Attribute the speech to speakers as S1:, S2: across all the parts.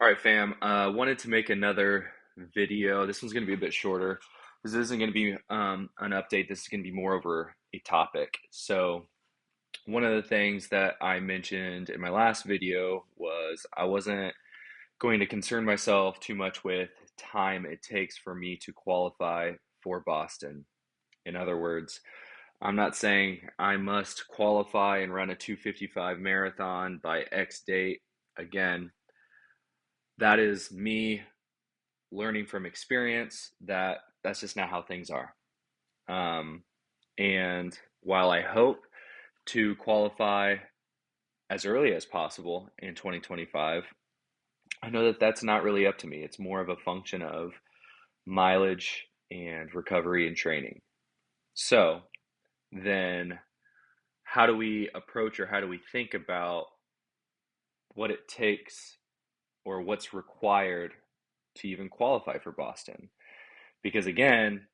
S1: All right, fam. Wanted to make another video. This one's going to be a bit shorter. This isn't going to be an update. This is going to be more over a topic. So, one of the things that I mentioned in my last video was I wasn't going to concern myself too much with time it takes for me to qualify for Boston. In other words, I'm not saying I must qualify and run a 2:55 marathon by X date. Again, that is me learning from experience that that's just not how things are. Um, and while I hope to qualify as early as possible in 2025, I know that that's not really up to me. It's more of a function of mileage and recovery and training. So then, how do we approach or how do we think about what it takes or what's required to even qualify for Boston? Because again,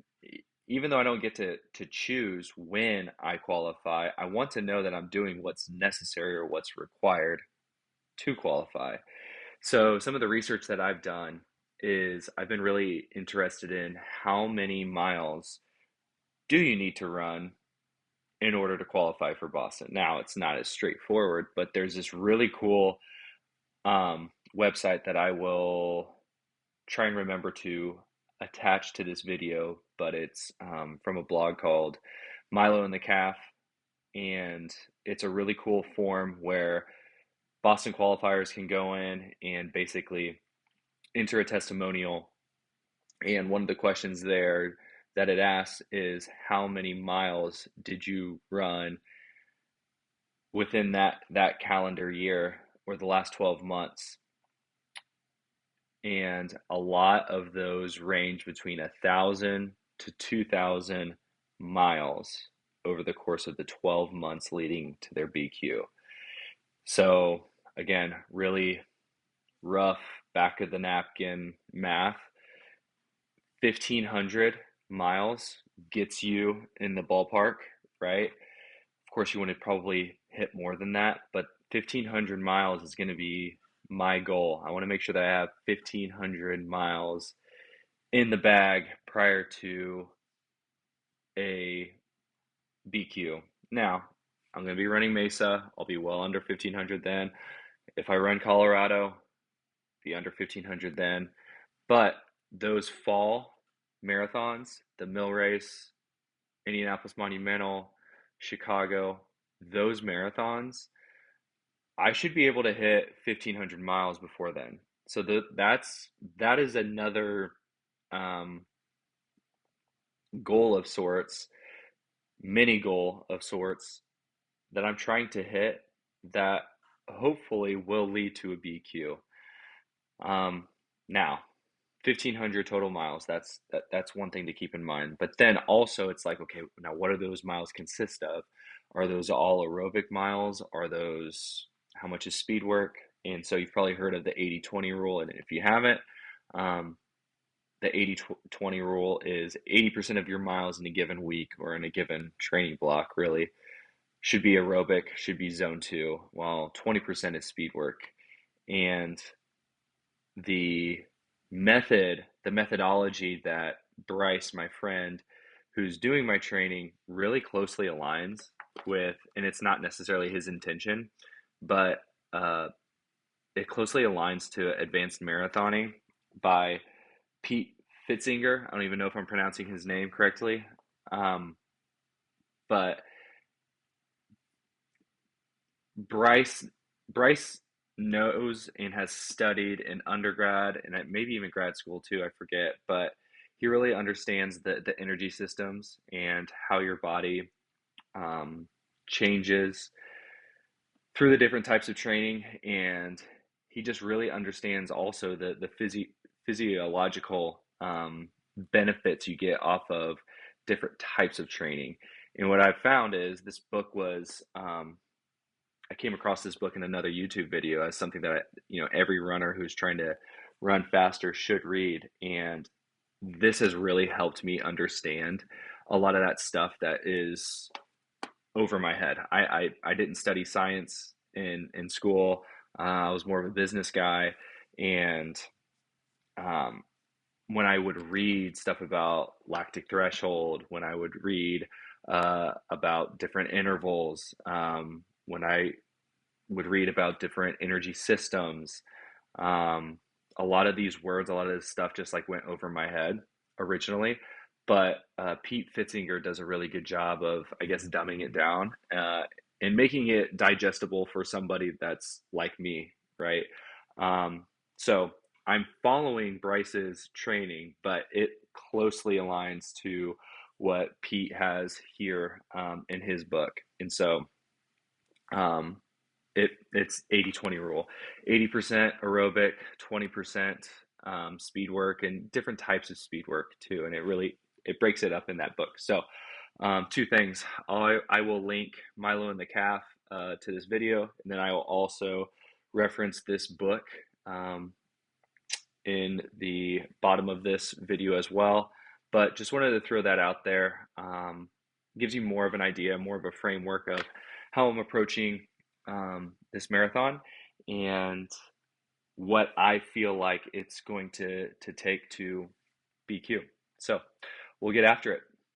S1: even though I don't get to choose when I qualify, I want to know that I'm doing what's necessary or what's required to qualify. So some of the research that I've done is I've been really interested in how many miles do you need to run in order to qualify for Boston. Now, it's not as straightforward, but there's this really cool website that I will try and remember to attach to this video, but it's from a blog called Milo and the Calf, and it's a really cool form where Boston qualifiers can go in and basically enter a testimonial. And one of the questions there that it asks is how many miles did you run within that calendar year or the last 12 months? And a lot of those range between 1,000 to 2,000 miles over the course of the 12 months leading to their BQ. So again, really rough back of the napkin math. 1,500 miles gets you in the ballpark, right? Of course, you want to probably hit more than that, but 1,500 miles is going to be my goal. I want to make sure that I have 1,500 miles in the bag prior to a BQ. Now, I'm going to be running Mesa. I'll be well under 1,500 then. If I run Colorado, be under 1,500 then. But those fall marathons, the Mill Race, Indianapolis Monumental, Chicago, those marathons, I should be able to hit 1,500 miles before then. So that is another um, goal of sorts, mini goal of sorts that I'm trying to hit that hopefully will lead to a BQ. Now, 1,500 total miles. That's one thing to keep in mind. But then also it's like, okay, now what do those miles consist of? Are those all aerobic miles? Are those how much is speed work? And so you've probably heard of the 80-20 rule. And if you haven't, um, the 80-20 rule is 80% of your miles in a given week or in a given training block really should be aerobic, should be zone two, while 20% is speed work. And the the methodology that Bryce, my friend, who's doing my training, really closely aligns with, and it's not necessarily his intention, but it closely aligns to advanced marathoning by Pete Fitzinger. I don't even know if I'm pronouncing his name correctly. Um, but Bryce Bryce knows and has studied in undergrad and maybe even grad school too, I forget, but he really understands the energy systems and how your body um, changes through the different types of training. And he just really understands also the physiological benefits you get off of different types of training. And what I've found is this book was I came across this book in another YouTube video as something that every runner who's trying to run faster should read, and this has really helped me understand a lot of that stuff that is over my head. I didn't study science in school. I was more of a business guy, And um, when I would read stuff about lactic threshold, when I would read about different intervals, when I would read about different energy systems, um, a lot of these words, a lot of this stuff just like went over my head originally. But Pete Fitzinger does a really good job of, I guess, dumbing it down and making it digestible for somebody that's like me, right? Um, so I'm following Bryce's training, but it closely aligns to what Pete has here in his book. And so um, it's 80-20 rule. 80% aerobic, 20% speed work, and different types of speed work too. And it breaks it up in that book. So two things. I will link Milo and the Calf to this video, and then I will also reference this book um, in the bottom of this video as well. But just wanted to throw that out there. Gives you more of an idea, more of a framework of how I'm approaching this marathon and what I feel like it's going to take to BQ. So we'll get after it.